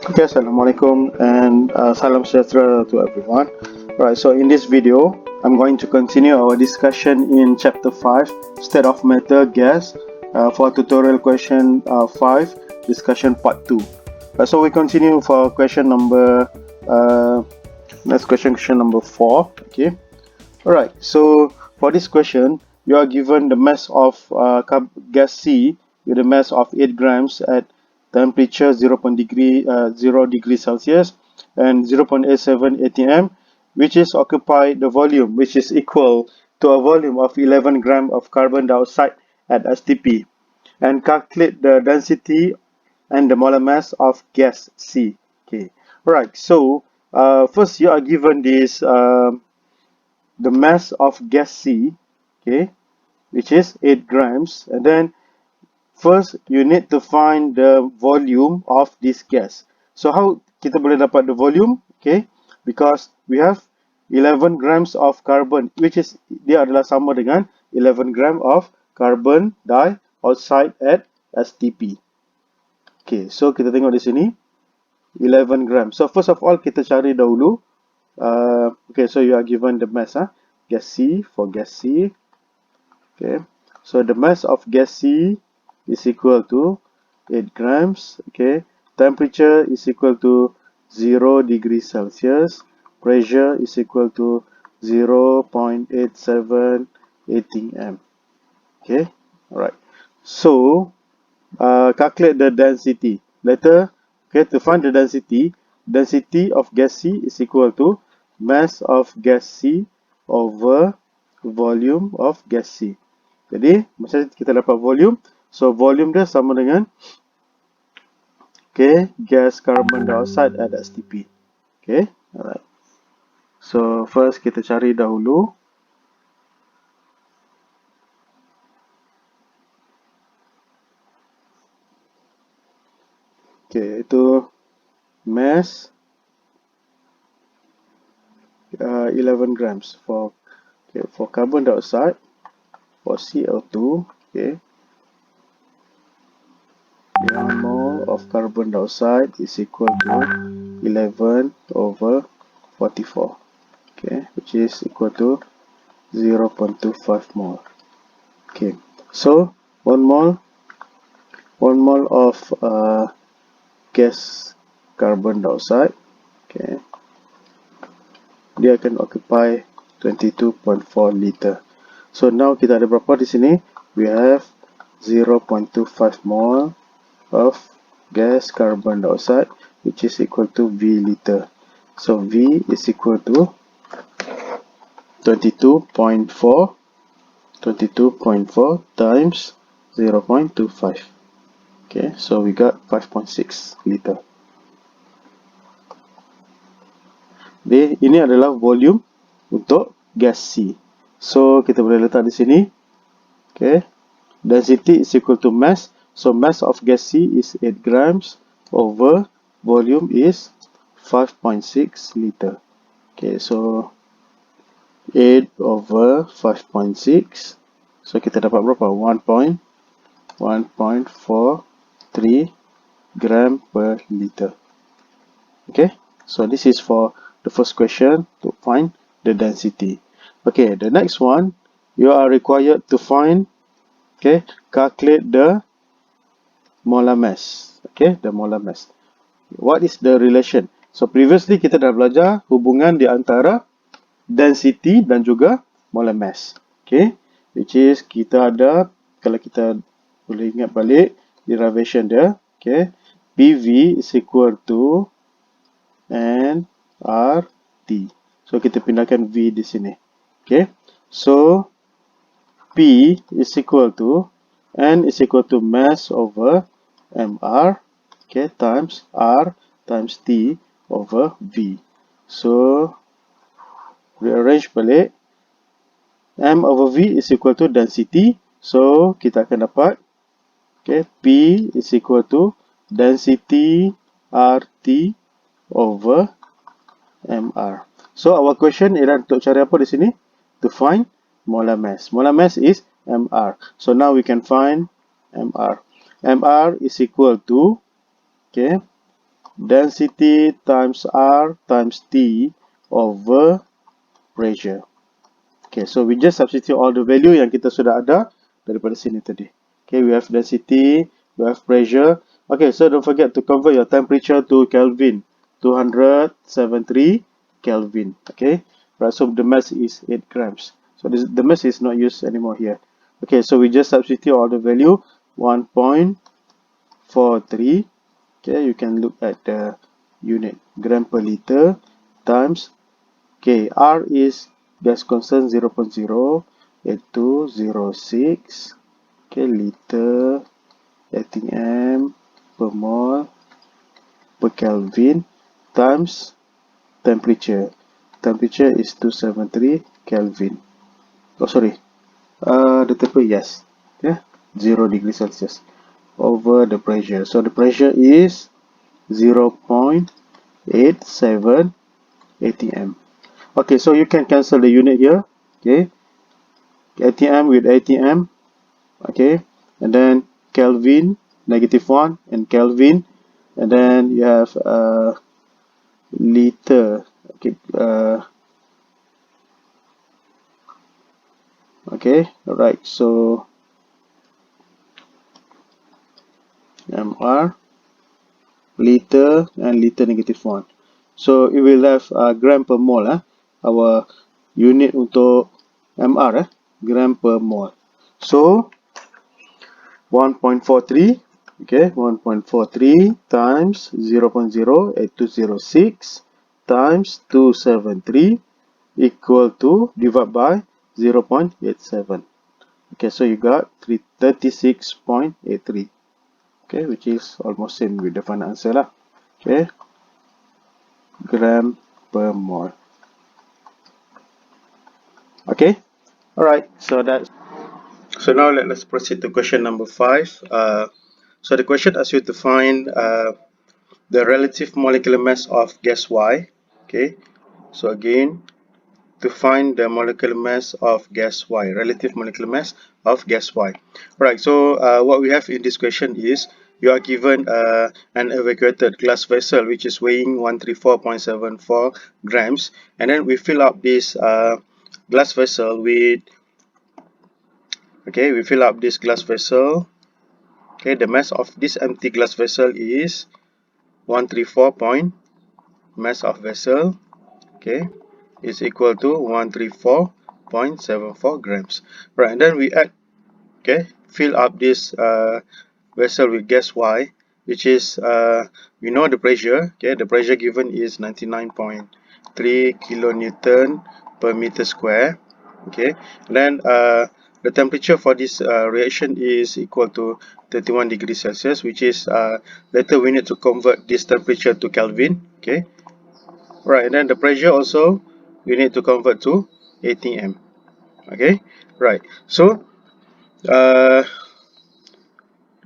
Okay, Assalamualaikum and salam sejahtera to everyone. Right, so in this video, I'm going to continue our discussion in chapter 5, state of matter gas, for tutorial question 5, discussion part 2. So we continue for question number, next question number 4. Okay. Alright, so for this question, you are given the mass of gas C with a mass of 8 grams at temperature 0 degree Celsius and 0.87 atm, which is occupied the volume which is equal to a volume of 11 gram of carbon dioxide at STP, and calculate the density and the molar mass of gas C. Okay, alright, so first you are given this the mass of gas C, okay, which is 8 grams, and then first you need to find the volume of this gas. So how kita boleh dapat the volume? Okay, because we have 11 grams of carbon, which is dia adalah sama dengan 11 gram of carbon dioxide at STP. Okay, so kita tengok di sini 11 gram. So first of all kita cari dahulu. Okay, so you are given the mass, gas C for gas C. Okay, so the mass of gas C is equal to 8 grams. Okay, temperature is equal to 0 degrees Celsius. Pressure is equal to 0.87 atm. Okay, alright. So calculate the density. Later, okay, to find the density of gas C is equal to mass of gas C over volume of gas C. Jadi, macam kita dapat volume, so volume dia sama dengan okay, gas carbon dioxide at STP. Okay, alright. So, first kita cari dahulu okay, itu mass 11 grams for carbon dioxide, for CO2, okay, 1 mole of carbon dioxide is equal to 11 over 44, okay, which is equal to 0.25 mole. Okay, so 1 mole of gas carbon dioxide, okay, dia akan occupy 22.4 liter. So now kita ada berapa di sini? We have 0.25 mole of gas carbon dioxide, which is equal to V liter. So V is equal to 22.4 times 0.25. Okay, so we got 5.6 liter. Ini adalah volume untuk gas C. So kita boleh letak di sini. Okay, density is equal to mass. So mass of gas C is 8 grams over volume is 5.6 liter. Okay, so 8 over 5.6. So kita dapat berapa? 1.43 gram per liter. Okay, so this is for the first question to find the density. Okay, the next one, you are required to find, okay, calculate the molar mass. Okay, the molar mass. What is the relation? So previously kita dah belajar hubungan di antara density dan juga molar mass. Okay, which is kita ada, kalau kita boleh ingat balik derivation dia, okay, PV is equal to nRT. So kita pindahkan V di sini. Okay, so P is equal to N is equal to mass over mR, okay, times R times T over V. So rearrange balik, M over V is equal to density. So kita akan dapat, okay, P is equal to density RT over mR. So our question ialah untuk cari apa di sini? To find molar mass. Molar mass is mR. So now we can find mR. mR is equal to, okay, density times R times T over pressure. Okay, so we just substitute all the value yang kita sudah ada daripada sini tadi. Okay, we have density, we have pressure. Okay, so don't forget to convert your temperature to Kelvin, 273 Kelvin. Okay, right, so the mass is 8 grams. So the mass is not used anymore here. Okay, so we just substitute all the value, 1.43. Okay, you can look at the unit, gram per liter times K. R is gas constant 0.08206 liter atm per mole per Kelvin times temperature. Temperature is 273 Kelvin. Oh, sorry. The temperature, yes. Yeah, 0 degrees Celsius over the pressure. So the pressure is 0.87 atm. Okay, so you can cancel the unit here. Okay, atm with atm. Okay, and then Kelvin, -1, and Kelvin, and then you have liter. Okay, okay, alright, so mr, liter, and liter -1. So it will have gram per mole. Our unit untuk mr, gram per mole. So 1.43, okay, 1.43 times 0.08206 times 273 equal to, divide by 0.87. Okay, so you got 36.83. Okay, which is almost same with the final answer lah. Okay, gram per mole. Okay, alright, so that's, so now let's proceed to question number 5. So the question asks you to find the relative molecular mass of gas Y. Okay, so again, to find the molecular mass of gas Y, relative molecular mass of gas Y. Right, so what we have in this question is, you are given an evacuated glass vessel which is weighing 134.74 grams, and then we fill up this glass vessel with, okay, we fill up this glass vessel. Okay, the mass of this empty glass vessel is 134 point, mass of vessel, okay, is equal to 134.74 grams. Right, and then we add, okay, fill up this vessel with gas Y, which is, we know the pressure, okay, the pressure given is 99.3 kilonewton per meter square. Okay, and then the temperature for this reaction is equal to 31 degrees Celsius, which is, later we need to convert this temperature to Kelvin. Okay, right, and then the pressure also we need to convert to atm. Okay, right, so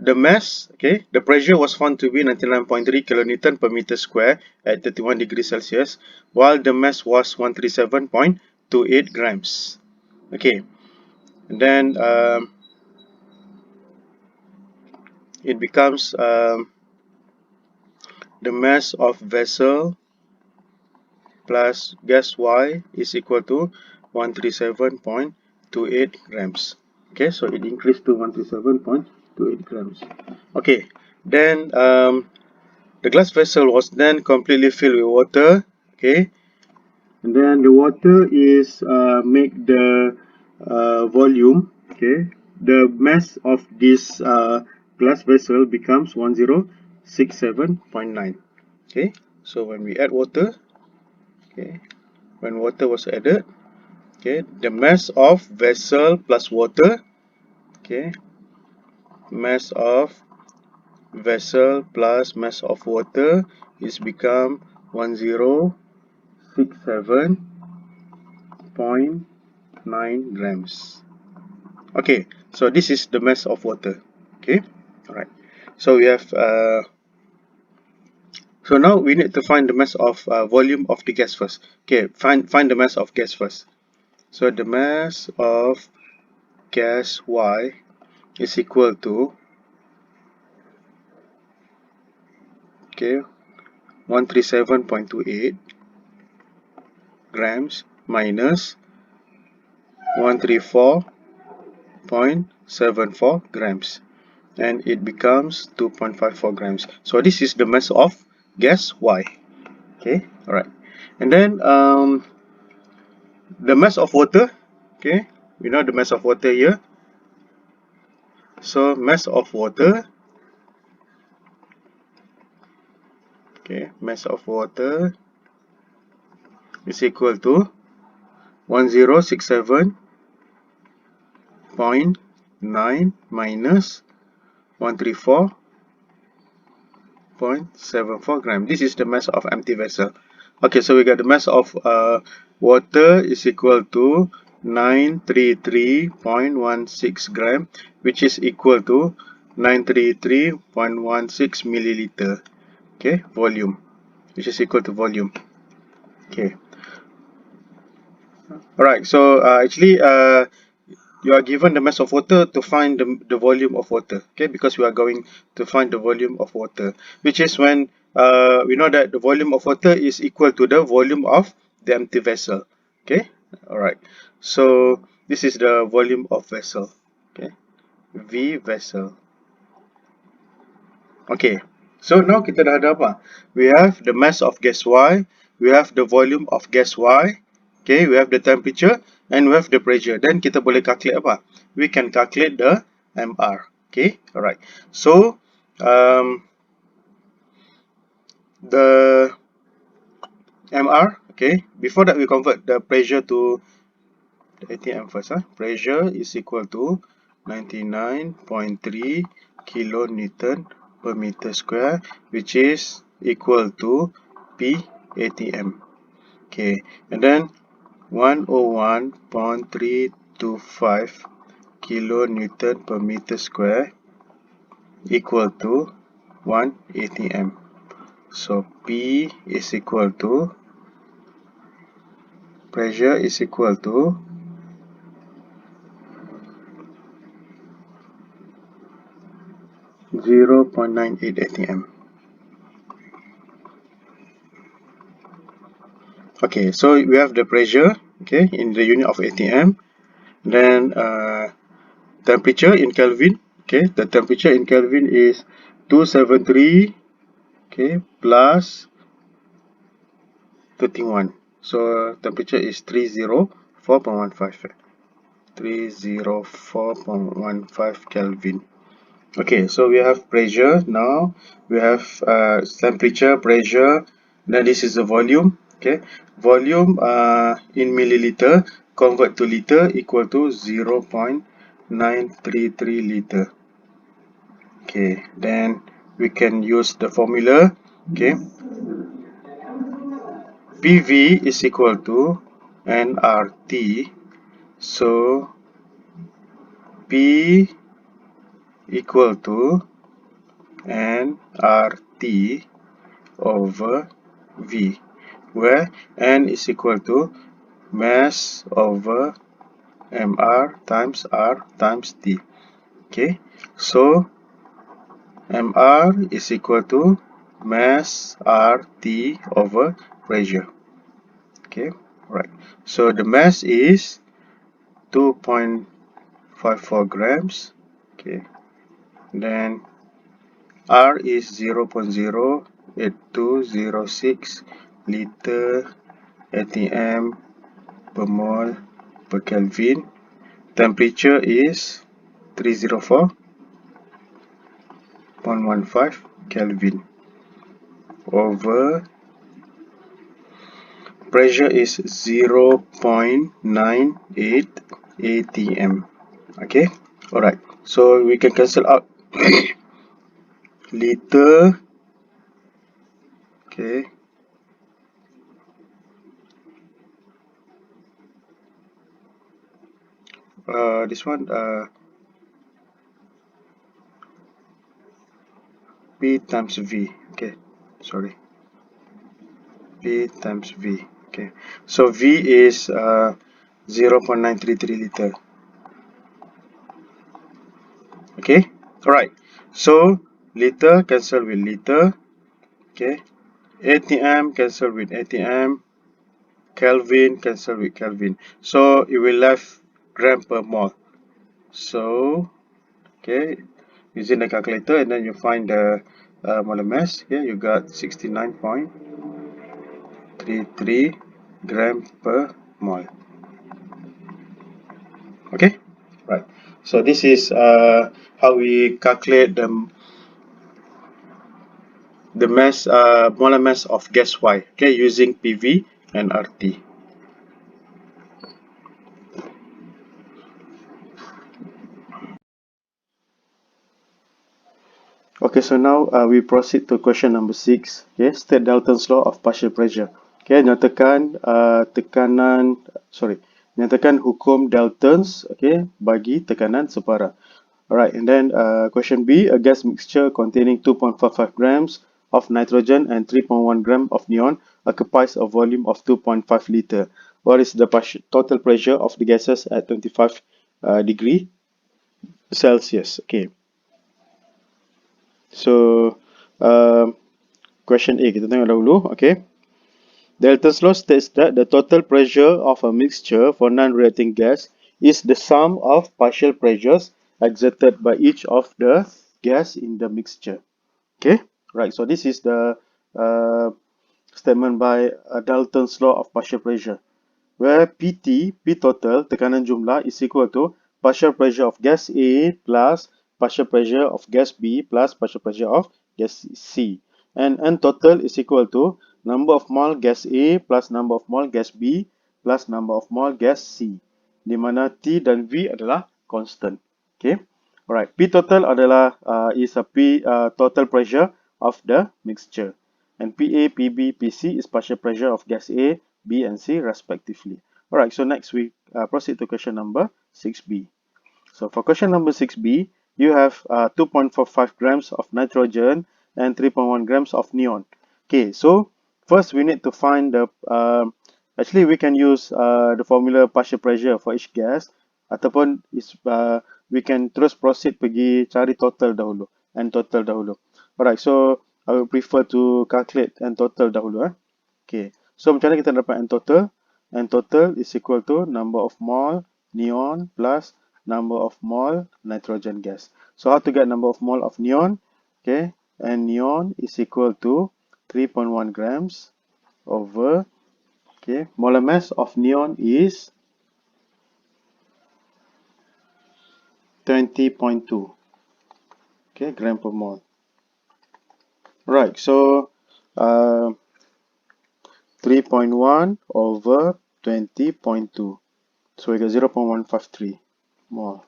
the mass, okay, the pressure was found to be 99.3 kilonewton per meter square at 31 degrees Celsius, while the mass was 137.28 grams. Okay, and then it becomes the mass of vessel plus gas Y is equal to 137.28 grams. Okay, so it increased to 137.28 grams. Okay, then the glass vessel was then completely filled with water. Okay, and then the water is make the volume. Okay, the mass of this glass vessel becomes 1067.9. Okay, so when we add water, okay, when water was added, okay, the mass of vessel plus water, okay, mass of vessel plus mass of water is become 1067.9 grams. Okay, so this is the mass of water. Okay, alright, so we have so now we need to find the mass of volume of the gas first. Okay, find the mass of gas first. So the mass of gas Y is equal to, okay, 137.28 grams minus 134.74 grams, and it becomes 2.54 grams. So this is the mass of gas Y. Okay, all right. And then the mass of water. Okay, we know the mass of water here. So mass of water. Okay, mass of water is equal to 1067.9 minus 134.74 gram. This is the mass of empty vessel. Okay, so we got the mass of water is equal to 933.16 gram, which is equal to 933.16 milliliter. Okay, volume, which is equal to volume. Okay, all right. So actually, you are given the mass of water to find the volume of water. Okay, because we are going to find the volume of water, which is when we know that the volume of water is equal to the volume of the empty vessel. Okay, all right. So this is the volume of vessel. Okay, V vessel. Okay, so now kita dah ada apa? We have the mass of gas Y, we have the volume of gas Y, okay, we have the temperature, and we have the pressure. Then kita boleh calculate apa? We can calculate the MR. Okay, alright. So the MR, okay, before that we convert the pressure to the ATM first. Pressure is equal to 99.3 kilonewton per meter square, which is equal to P ATM. Okay, and then 101.325 kilonewton per meter square equal to 1 ATM. So P is equal to, pressure is equal to 0.98 ATM. Okay, so we have the pressure, okay, in the unit of ATM. Then temperature in Kelvin, okay, the temperature in Kelvin is 273, okay, plus 31. So temperature is 304.15. 304.15 Kelvin. Okay, so we have pressure now. We have temperature, pressure. Then this is the volume. Okay, volume in milliliter, convert to liter, equal to 0.933 liter. Okay, then we can use the formula. Okay, PV is equal to nRT. So P equal to nRT over V, where N is equal to mass over mR times R times T. Okay, so mR is equal to mass RT over pressure. Okay, right. So the mass is 2.54 grams. Okay, then R is 0.08206 liter ATM per mole per Kelvin. Temperature is 304.15 Kelvin over pressure is 0.98 ATM. Okay, alright. So we can cancel out liter. Okay. This one P times V. Okay, sorry. P times V. Okay, so V is 0.933 liter. Okay, alright. So liter cancel with liter. Okay, ATM cancel with ATM, Kelvin cancel with Kelvin. So it will left gram per mole. So okay, using the calculator, and then you find the molar mass. Here you got 69.33 gram per mole. Okay, right. So this is how we calculate the mass, molar mass of gas Y. Okay, using PV and RT. Okay, so now we proceed to question number 6. Okay, state Dalton's law of partial pressure. Okay, nyatakan nyatakan hukum Dalton's, okay, bagi tekanan separa. Alright, and then question B, a gas mixture containing 2.55 grams of nitrogen and 3.1 gram of neon occupies a volume of 2.5 liter. What is the total pressure of the gases at 25 degree Celsius? Okay, so um, question A, kita tengok dahulu. Okay, Dalton's law states that the total pressure of a mixture for non-reacting gas is the sum of partial pressures exerted by each of the gas in the mixture. Okay, right. So this is the uh, statement by Dalton's law of partial pressure, where PT, P total, tekanan jumlah, is equal to partial pressure of gas A plus partial pressure of gas B plus partial pressure of gas C. And N total is equal to number of mole gas A plus number of mole gas B plus number of mole gas C, di mana T dan V adalah constant. Okay. Alright. P total adalah is a total pressure of the mixture. And PA, PB, PC is partial pressure of gas A, B, and C respectively. Alright, so next we proceed to question number 6B. So for question number 6B, you have 2.45 grams of nitrogen and 3.1 grams of neon. Okay, so first we need to find the, actually we can use the formula partial pressure for each gas, ataupun we can terus proceed pergi cari total dahulu, and total dahulu. Alright, so I will prefer to calculate and total dahulu. Okay, so macam mana kita dapat N total? N total is equal to number of mole neon plus number of mole nitrogen gas. So how to get number of mole of neon? Okay, and neon is equal to 3.1 grams over, okay, molar mass of neon is 20.2, okay, gram per mole. Right, so uh, 3.1 over 20.2. So we get 0.153 mole.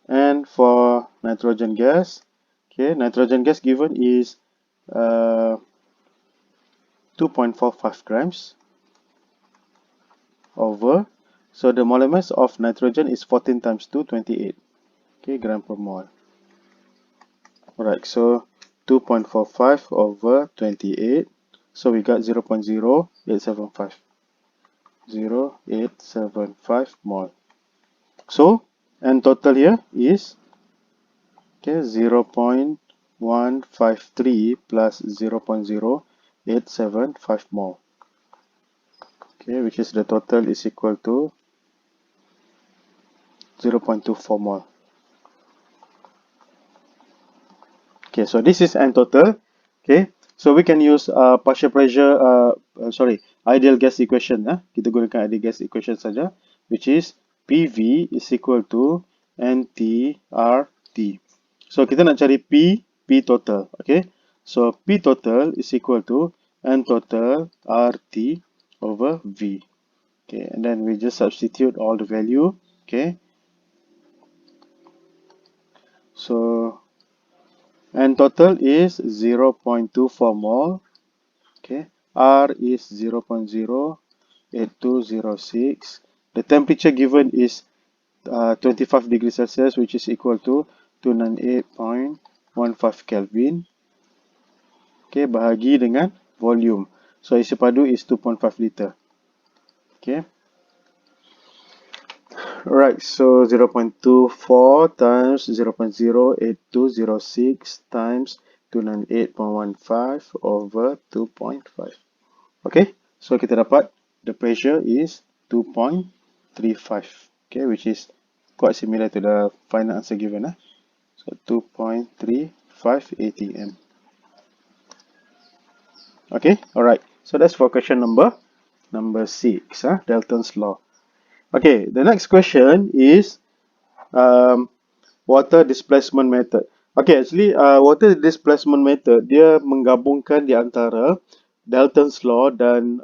And for nitrogen gas, okay, nitrogen gas given is 2.45 grams over, so the molar mass of nitrogen is 14 times 2, 28, okay, gram per mole. Alright, so 2.45 over 28, so we got 0.0875, 0.875 mole. So, and total here is, okay, 0.153 plus 0.0875 mole. Okay, which is the total is equal to 0.24 mole. Okay, so this is N total. Okay, so we can use partial pressure, ideal gas equation. Kita gunakan ideal gas equation saja, which is PV is equal to NT/RT. So kita nak cari P total. Okay, so P total is equal to N total RT over V. Okay, and then we just substitute all the value. Okay, so and total is 0.24 mole. Okay, R is 0.08206. The temperature given is 25 degrees Celsius, which is equal to 298.15 Kelvin. Okay, bahagi dengan volume. So isi padu is 2.5 liter. Okay. Right, so 0.24 times 0.08206 times 298.15 over 2.5. Okay, so kita dapat the pressure is 2.35. Okay, which is quite similar to the final answer given. So 2.35 atm. Okay, alright. So that's for question number 6, Dalton's law. Okay, the next question is water displacement method. Okay, actually water displacement method dia menggabungkan di antara Dalton's law dan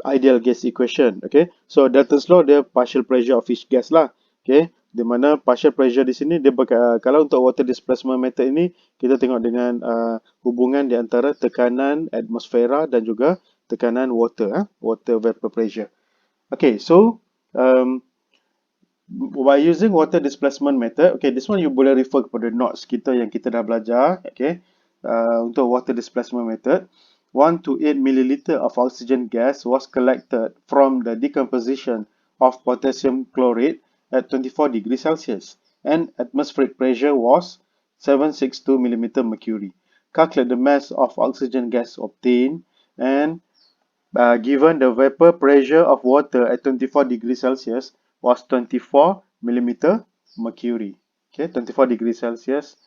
ideal gas equation. Okay, so Dalton's law dia partial pressure of each gas lah. Okay, di mana partial pressure di sini dia kalau untuk water displacement method ini kita tengok dengan hubungan di antara tekanan atmosfera dan juga tekanan water, water vapor pressure. Okay, so by using water displacement method, okay, this one you boleh refer kepada notes kita yang kita dah belajar, okay, untuk water displacement method. 1 to 8 milliliter of oxygen gas was collected from the decomposition of potassium chlorate at 24 degrees Celsius and atmospheric pressure was 762 millimeter mercury. Calculate the mass of oxygen gas obtained and given the vapor pressure of water at 24 degrees Celsius was 24 millimeter mercury. Okay, 24 degrees Celsius,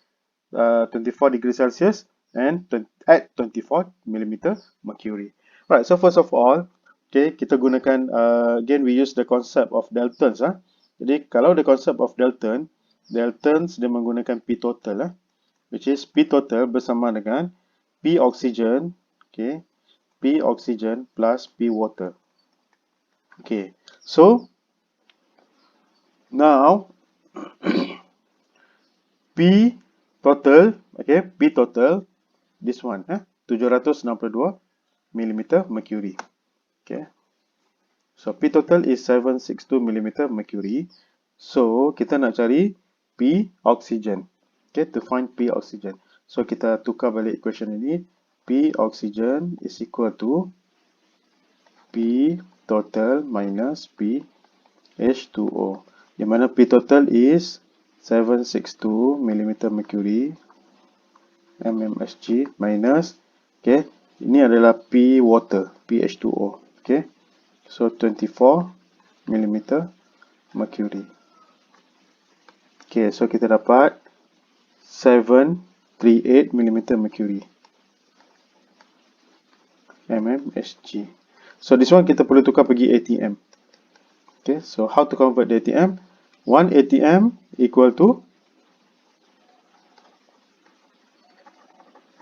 24 degrees Celsius and at 24 millimeter mercury. Right, so first of all, okay, kita gunakan, again we use the concept of Daltons. Jadi kalau the concept of Daltons dia menggunakan P total, which is P total bersama dengan P oxygen, okay, P oxygen plus P water. Okay, so now P total, okay, P total, this one, 762 millimeter mercury. Okay, so P total is 762 millimeter mercury. So kita nak cari P oxygen. Okay, to find P oxygen. So kita tukar balik equation ini. P oxygen is equal to P total minus P H2O. Di mana P total is 762 millimeter mercury mmSg minus, okay, ini adalah P water, PH2O. Okay, so 24 millimeter mercury. Okay, so kita dapat 738 millimeter mercury mmSg. So this one kita perlu tukar pergi ATM. Okay, so how to convert the ATM? 1 ATM equal to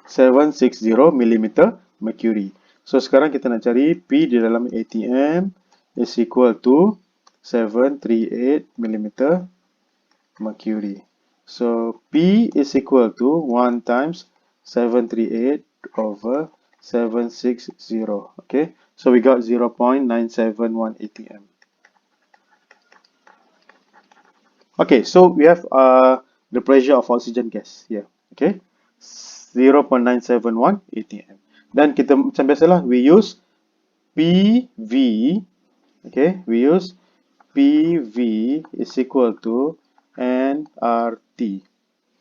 760 millimeter mercury. So sekarang kita nak cari P di dalam ATM is equal to 738 millimeter mercury. So P is equal to 1 times 738 over 760. Okay, so we got 0.971 ATM. Okay, so we have the pressure of oxygen gas here. Okay, 0.971 atm. Dan kita macam biasalah, we use PV. Okay, we use PV is equal to nRT.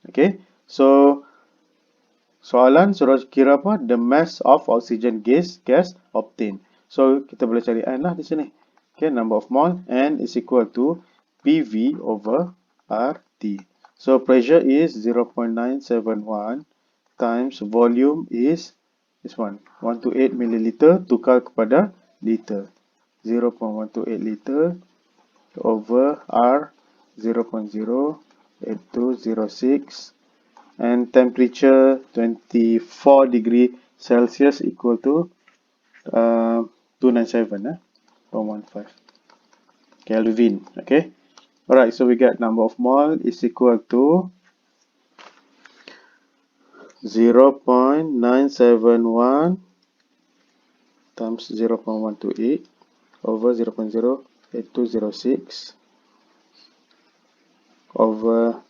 Okay, so soalan suruh kira apa? The mass of oxygen gas obtained. So kita boleh cari N lah di sini. Okay, number of mole, N is equal to PV over RT. So pressure is 0.971 times volume is this one, 128 milliliter tukar kepada liter. 0.128 liter over R 0.08206 and temperature 24 degree Celsius equal to 297.15 Kelvin. Okay, alright, so we get number of mole is equal to 0.971 times 0.128 over 0.08206 over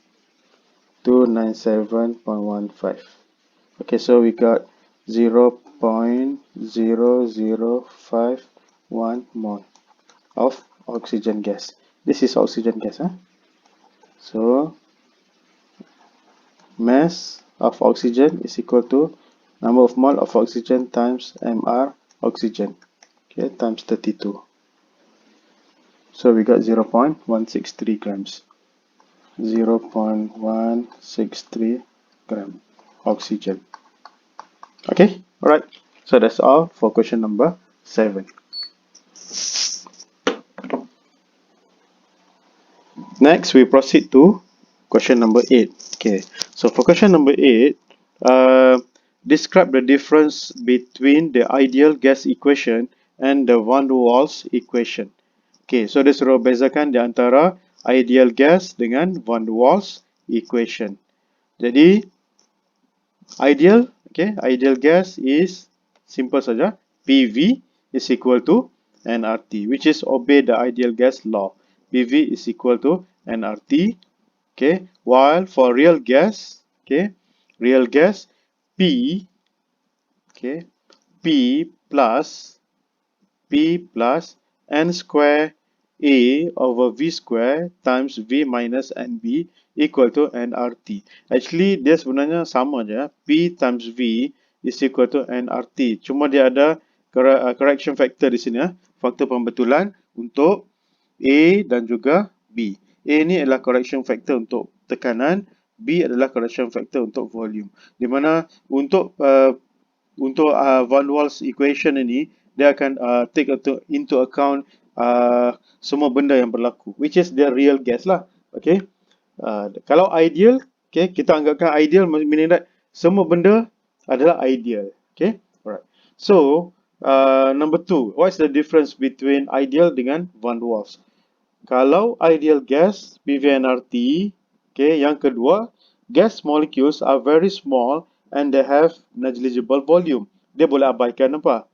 297.15. Okay, so we got 0.0051 mole of oxygen gas. This is oxygen gas. So mass of oxygen is equal to number of mole of oxygen times mR oxygen, okay, times 32. So we got 0.163 grams. 0.163 gram oxygen. Okay, alright. So that's all for question number 7. Next, we proceed to question number 8. Okay, so for question number 8, describe the difference between the ideal gas equation and the van der Waals equation. Okay, so dia suruh bezakan di antara ideal gas dengan van der Waals equation. Jadi, ideal gas is simple saja. PV is equal to nRT, which is obey the ideal gas law. PV is equal to nRT. Okay, while for real gas, P, P plus n square A over V square times V minus NB equal to nRT. Actually, dia sebenarnya sama je. P times V is equal to nRT. Cuma dia ada correction factor di sini, faktor pembetulan untuk A dan juga B. A ni adalah correction factor untuk tekanan, B adalah correction factor untuk volume. Di mana untuk van der Waals equation ini, dia akan take into account semua benda yang berlaku, which is the real gas lah. Okay. Kalau ideal, okay, kita anggapkan ideal meaning that semua benda adalah ideal. Okay. Alright. So, number 2, what is the difference between ideal dengan van der Waals? Kalau ideal gas, PV-nRT, okay, yang kedua, gas molecules are very small and they have negligible volume. Dia boleh abaikan apa?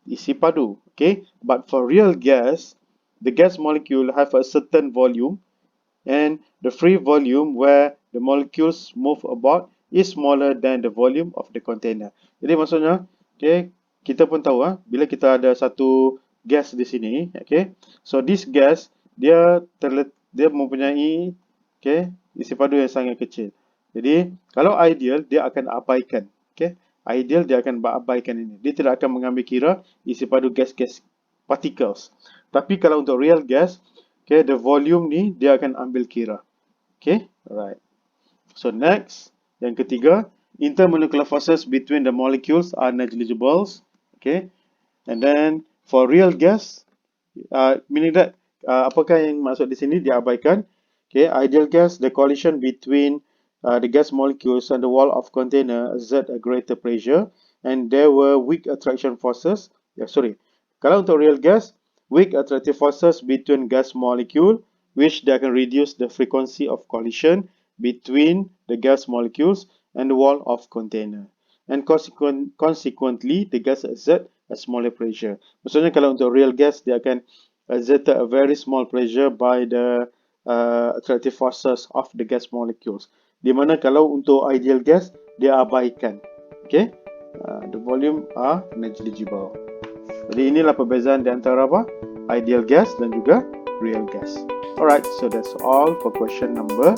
Isi padu. Okay? But for real gas, the gas molecule have a certain volume and the free volume where the molecules move about is smaller than the volume of the container. Jadi maksudnya, okay, kita pun tahu bila kita ada satu gas di sini, okay, so this gas dia mempunyai, okay, isi padu yang sangat kecil. Jadi kalau ideal dia akan abaikan, okay, ideal dia akan abaikan ini. Dia tidak akan mengambil kira isi padu gas-gas particles. Tapi kalau untuk real gas, okay, the volume ni dia akan ambil kira. Okay, alright. So next, yang ketiga, intermolecular forces between the molecules are negligible. Okay, and then for real gas, meaning that apakah yang maksud di sini diabaikan? Okay, ideal gas, the collision between the gas molecules and the wall of container exert a greater pressure, and there were weak attraction forces. Kalau untuk real gas, weak attractive forces between gas molecule, which they can reduce the frequency of collision between the gas molecules and the wall of container, and consequently the gas exert a smaller pressure. Maksudnya kalau untuk real gas, dia akan exert a very small pressure by the attractive forces of the gas molecules. Di mana kalau untuk ideal gas, dia abaikan. Okay, the volume are negligible. Jadi inilah perbezaan di antara apa? Ideal gas dan juga real gas. Alright, so that's all for question number